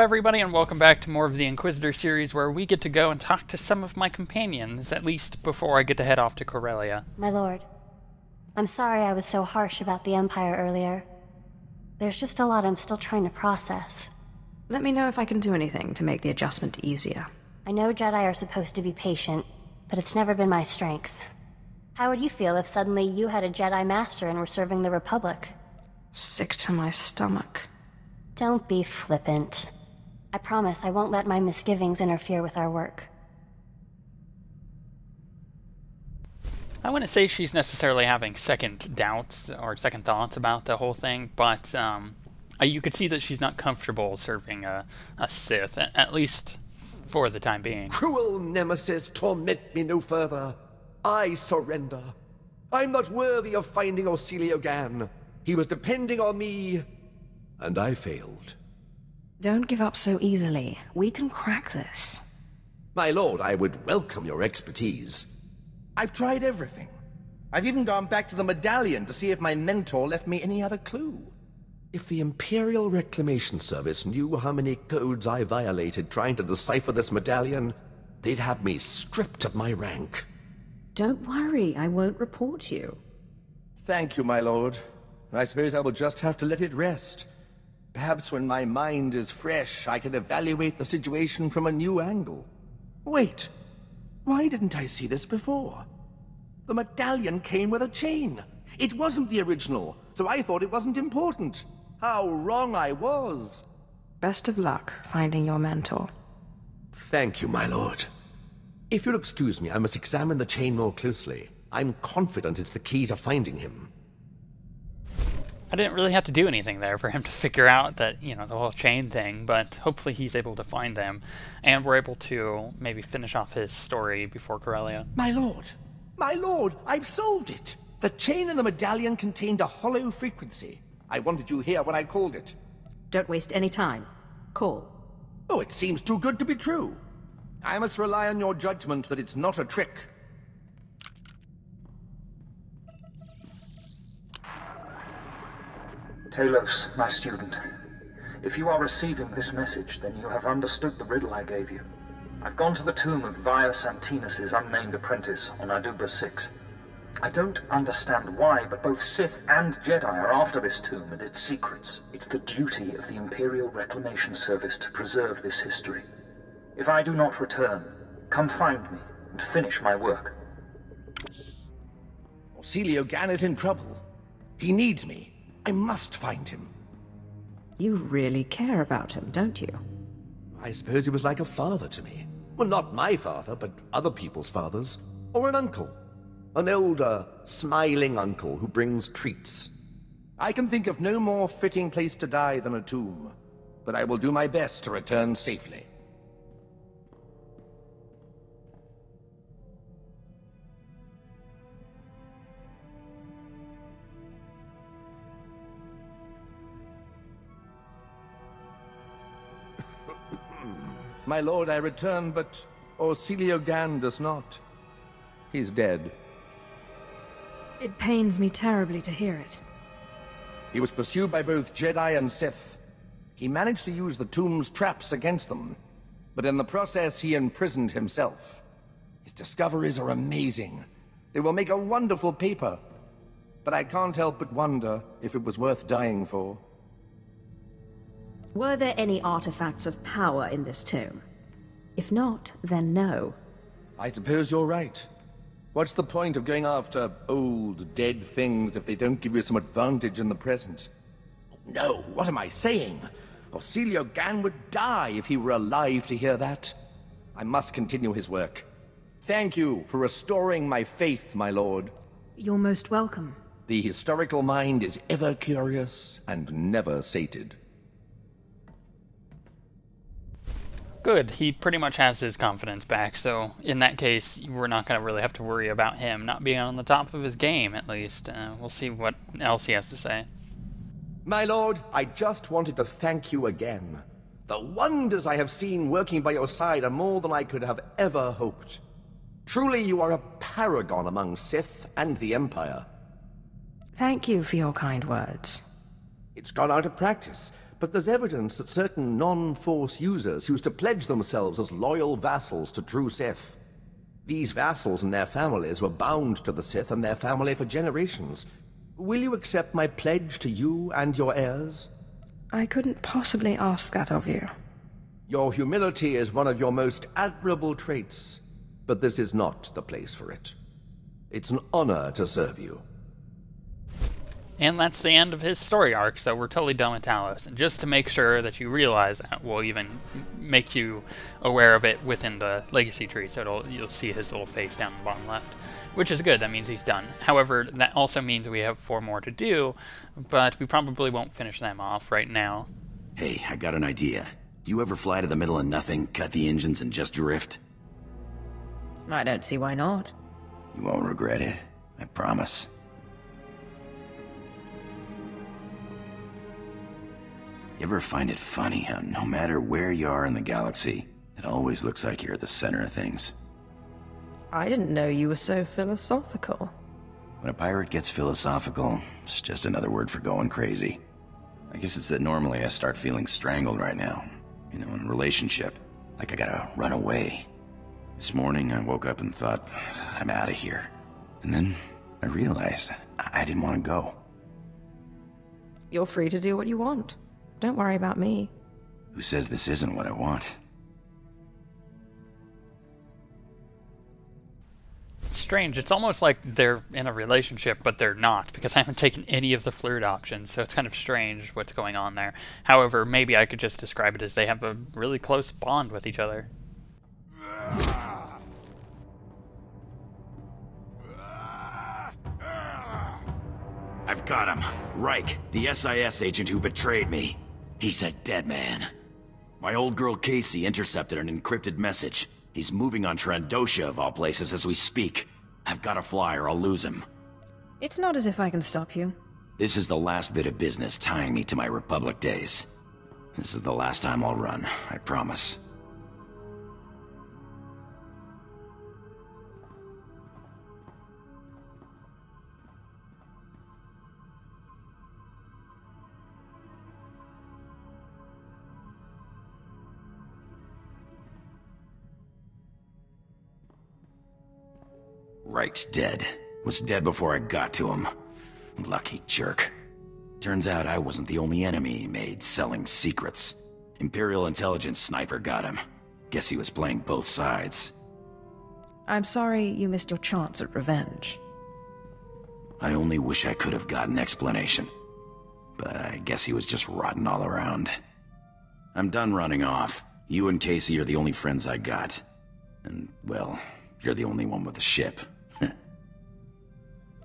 everybody, and welcome back to more of the Inquisitor series, where we get to go and talk to some of my companions, at least before I get to head off to Corellia. My lord, I'm sorry I was so harsh about the Empire earlier. There's just a lot I'm still trying to process. Let me know if I can do anything to make the adjustment easier. I know Jedi are supposed to be patient, but it's never been my strength. How would you feel if suddenly you had a Jedi Master and were serving the Republic? Sick to my stomach. Don't be flippant. I promise I won't let my misgivings interfere with our work. I wouldn't say she's necessarily having second doubts or second thoughts about the whole thing, but you could see that she's not comfortable serving a Sith, at least for the time being. Cruel nemesis, torment me no further. I surrender. I'm not worthy of finding OSWguild. He was depending on me, and I failed. Don't give up so easily. We can crack this. My lord, I would welcome your expertise. I've tried everything. I've even gone back to the medallion to see if my mentor left me any other clue. If the Imperial Reclamation Service knew how many codes I violated trying to decipher this medallion, they'd have me stripped of my rank. Don't worry, I won't report you. Thank you, my lord. I suppose I will just have to let it rest. Perhaps when my mind is fresh, I can evaluate the situation from a new angle. Wait, why didn't I see this before? The medallion came with a chain. It wasn't the original, so I thought it wasn't important. How wrong I was. Best of luck finding your mentor. Thank you, my lord. If you'll excuse me, I must examine the chain more closely. I'm confident it's the key to finding him. I didn't really have to do anything there for him to figure out that, the whole chain thing, but hopefully he's able to find them, and we're able to maybe finish off his story before Corellia. My lord, I've solved it! The chain in the medallion contained a hollow frequency. I wanted you here when I called it. Don't waste any time. Call. Oh, it seems too good to be true. I must rely on your judgment that it's not a trick. Talos, my student. If you are receiving this message, then you have understood the riddle I gave you. I've gone to the tomb of Via Santinus' unnamed apprentice on Aduba 6. I don't understand why, but both Sith and Jedi are after this tomb and its secrets. It's the duty of the Imperial Reclamation Service to preserve this history. If I do not return, come find me and finish my work. OSWguild is in trouble. He needs me. I must find him. You really care about him, don't you? I suppose he was like a father to me. Well, not my father, but other people's fathers. Or an uncle. An older, smiling uncle who brings treats. I can think of no more fitting place to die than a tomb, but I will do my best to return safely. My lord, I return, but OSWguild does not. He's dead. It pains me terribly to hear it. He was pursued by both Jedi and Sith. He managed to use the tomb's traps against them, but in the process he imprisoned himself. His discoveries are amazing. They will make a wonderful paper, but I can't help but wonder if it was worth dying for. Were there any artifacts of power in this tomb? If not, then no. I suppose you're right. What's the point of going after old, dead things if they don't give you some advantage in the present? No, what am I saying? OSWguild would die if he were alive to hear that. I must continue his work. Thank you for restoring my faith, my lord. You're most welcome. The historical mind is ever curious and never sated. Good, he pretty much has his confidence back, so in that case, we're not going to really have to worry about him not being on the top of his game, at least. We'll see what else he has to say. My lord, I just wanted to thank you again. The wonders I have seen working by your side are more than I could have ever hoped. Truly, you are a paragon among Sith and the Empire. Thank you for your kind words. It's gone out of practice, but there's evidence that certain non-Force users used to pledge themselves as loyal vassals to true Sith. These vassals and their families were bound to the Sith and their family for generations. Will you accept my pledge to you and your heirs? I couldn't possibly ask that of you. Your humility is one of your most admirable traits, but this is not the place for it. It's an honor to serve you. And that's the end of his story arc, so we're totally done with Talos. And just to make sure that you realize that, we'll even make you aware of it within the legacy tree, so you'll see his little face down the bottom left, which is good. That means he's done. However, that also means we have 4 more to do, but we probably won't finish them off right now. Hey, I got an idea. You ever fly to the middle of nothing, cut the engines, and just drift? I don't see why not. You won't regret it. I promise. You ever find it funny how no matter where you are in the galaxy, it always looks like you're at the center of things? I didn't know you were so philosophical. When a pirate gets philosophical, it's just another word for going crazy. I guess it's that normally I start feeling strangled right now. You know, in a relationship. Like I gotta run away. This morning I woke up and thought, I'm out of here. And then I realized I didn't want to go. You're free to do what you want. Don't worry about me. Who says this isn't what I want? Strange. It's almost like they're in a relationship, but they're not, because I haven't taken any of the flirt options, so it's kind of strange what's going on there. However, maybe I could just describe it as they have a really close bond with each other. I've got him. Reich, the SIS agent who betrayed me. He's a dead man. My old girl Casey intercepted an encrypted message. He's moving on Trandosha, of all places, as we speak. I've got to fly or I'll lose him. It's not as if I can stop you. This is the last bit of business tying me to my Republic days. This is the last time I'll run, I promise. Reich's dead. Was dead before I got to him. Lucky jerk. Turns out I wasn't the only enemy he made selling secrets. Imperial intelligence sniper got him. Guess he was playing both sides. I'm sorry you missed your chance at revenge. I only wish I could have got an explanation. But I guess he was just rotten all around. I'm done running off. You and Casey are the only friends I got. And, well, you're the only one with a ship.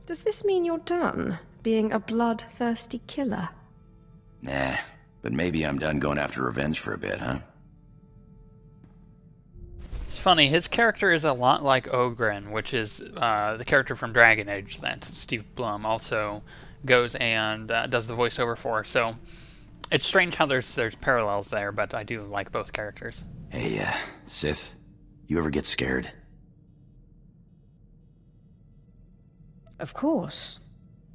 Does this mean you're done being a bloodthirsty killer? Nah, but maybe I'm done going after revenge for a bit, huh? It's funny, his character is a lot like Ogren, which is the character from Dragon Age that Steve Blum also goes and does the voiceover for. So it's strange how there's parallels there, but I do like both characters. Hey, Sith, you ever get scared? Of course.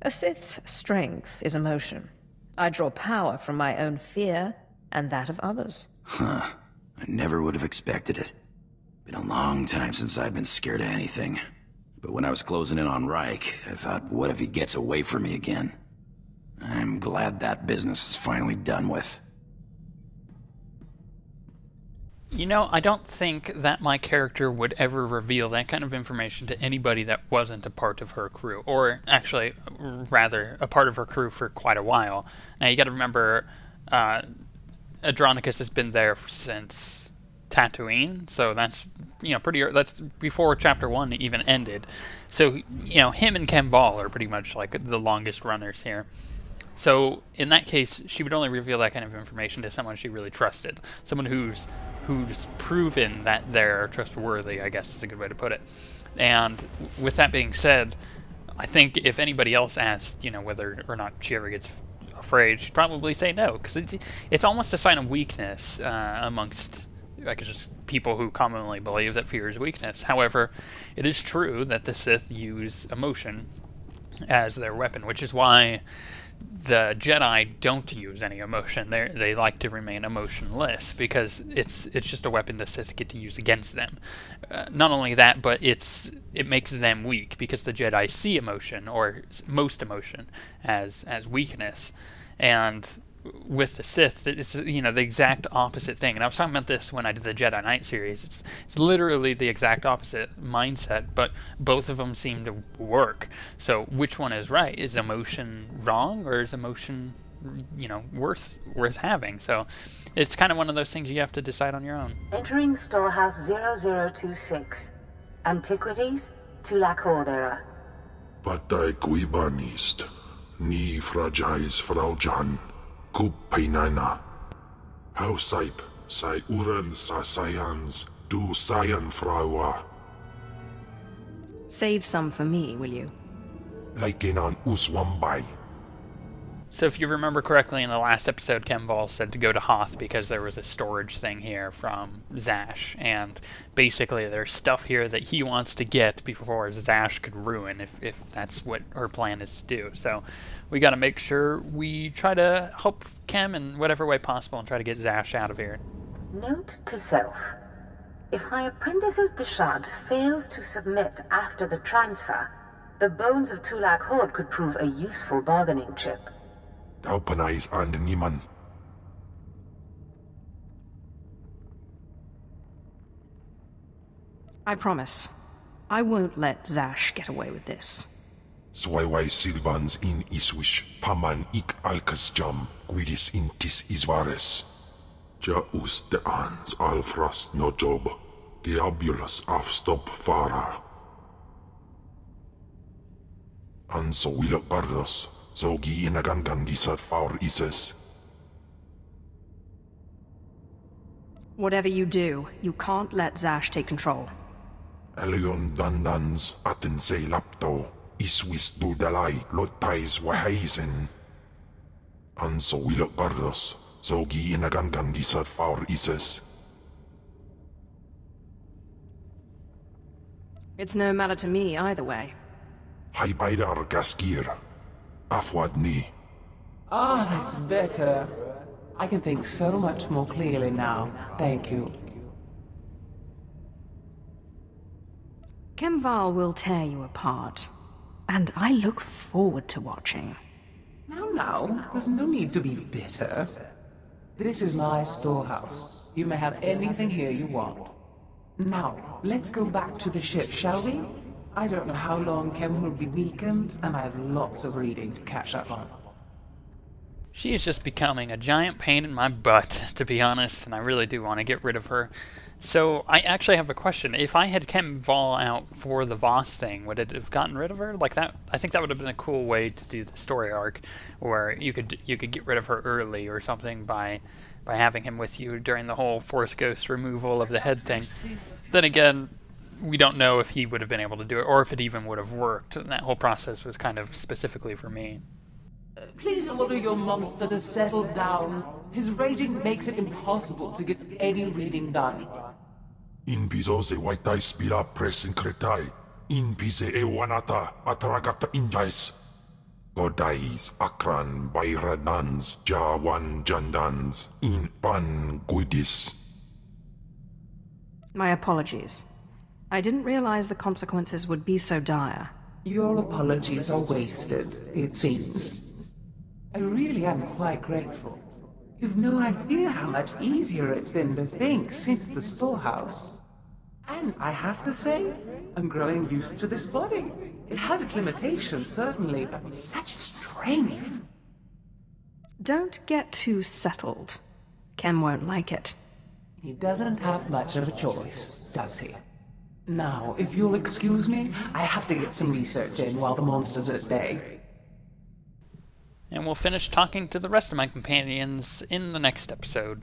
A Sith's strength is emotion. I draw power from my own fear and that of others. Huh. I never would have expected it. Been a long time since I've been scared of anything. But when I was closing in on Reich, I thought, what if he gets away from me again? I'm glad that business is finally done with. You know, I don't think that my character would ever reveal that kind of information to anybody that wasn't a part of her crew. Or, actually, rather, a part of her crew for quite a while. Now, you gotta remember, Adronicus has been there since Tatooine, so that's, you know, that's before Chapter 1 even ended. So, you know, him and khem'val are pretty much, like, the longest runners here. So, in that case, she would only reveal that kind of information to someone she really trusted. Someone who's proven that they're trustworthy, I guess is a good way to put it. And with that being said, I think if anybody else asked, you know, whether or not she ever gets afraid, she'd probably say no, because it's almost a sign of weakness amongst, like, just people who commonly believe that fear is weakness. However, it is true that the Sith use emotion as their weapon, which is why the Jedi don't use any emotion. They like to remain emotionless because it's just a weapon the Sith get to use against them. Not only that, but it makes them weak because the Jedi see emotion, or most emotion, as weakness, and with the Sith, it's the exact opposite thing. And I was talking about this when I did the Jedi-knight series. It's literally the exact opposite mindset, but both of them seem to work. So which one is right? Is emotion wrong, or is emotion worth having? So it's kind of one of those things you have to decide on your own. Entering storehouse 0026. Antiquities, Tulak Horde era. Patay Korriban ist. Ni fragais Frau Jan. Kup Painana. How saip, sai uren sa sayans, du sayan fraua. Save some for me, will you? Like in an uswambai. So if you remember correctly, in the last episode, khem'val said to go to Hoth because there was a storage thing here from Zash, and basically there's stuff here that he wants to get before Zash could ruin, if that's what her plan is to do. So we got to make sure we try to help Khem in whatever way possible and try to get Zash out of here. Note to self. If my apprentice's Deshad fails to submit after the transfer, the bones of Tulak Horde could prove a useful bargaining chip. Daupanais and Niman. I promise. I won't let Zash get away with this. Swaiwai silbans in iswish, paman ik alkas jam, guidis intis isvares. Ja us de ans alfrast no job, diabulus afstop fara. Anso wilok bardos, zogi inagandan disat faur ises. Whatever you do, you can't let Zash take control. Elion dandans atense lapto, iswis dudalai lotais wahaisen. Anso wilok bardos, zogi inagandan disat faur ises. It's no matter to me either way. Hai baidar gaskir. Afwadni. Ah, that's better. I can think so much more clearly now. Thank you. khem'val will tear you apart, and I look forward to watching. Now, there's no need to be bitter. This is my storehouse. You may have anything here you want. Now, let's go back to the ship, shall we? I don't know how long Khem will be weakened, and I have lots of reading to catch up on. She is just becoming a giant pain in my butt, to be honest, and I really do want to get rid of her. So, I actually have a question. If I had khem'val out for the Voss thing, would it have gotten rid of her? Like that, I think that would have been a cool way to do the story arc, where you could get rid of her early or something by having him with you during the whole Force Ghost removal of the head thing. Then again, we don't know if he would have been able to do it, or if it even would have worked. And that whole process was kind of specifically for me. Please order your monster to settle down. His raging makes it impossible to get any reading done. In piso se waitai spila presin kretai. In pise e wanata atragata injais. Godais akran bayradans jawan jandans in pan guidis. My apologies. I didn't realize the consequences would be so dire. Your apologies are wasted, it seems. I really am quite grateful. You've no idea how much easier it's been to think since the storehouse. And I have to say, I'm growing used to this body. It has its limitations, certainly, but such strength. Don't get too settled. Khem won't like it. He doesn't have much of a choice, does he? Now, if you'll excuse me, I have to get some research in while the monster's at bay. And we'll finish talking to the rest of my companions in the next episode.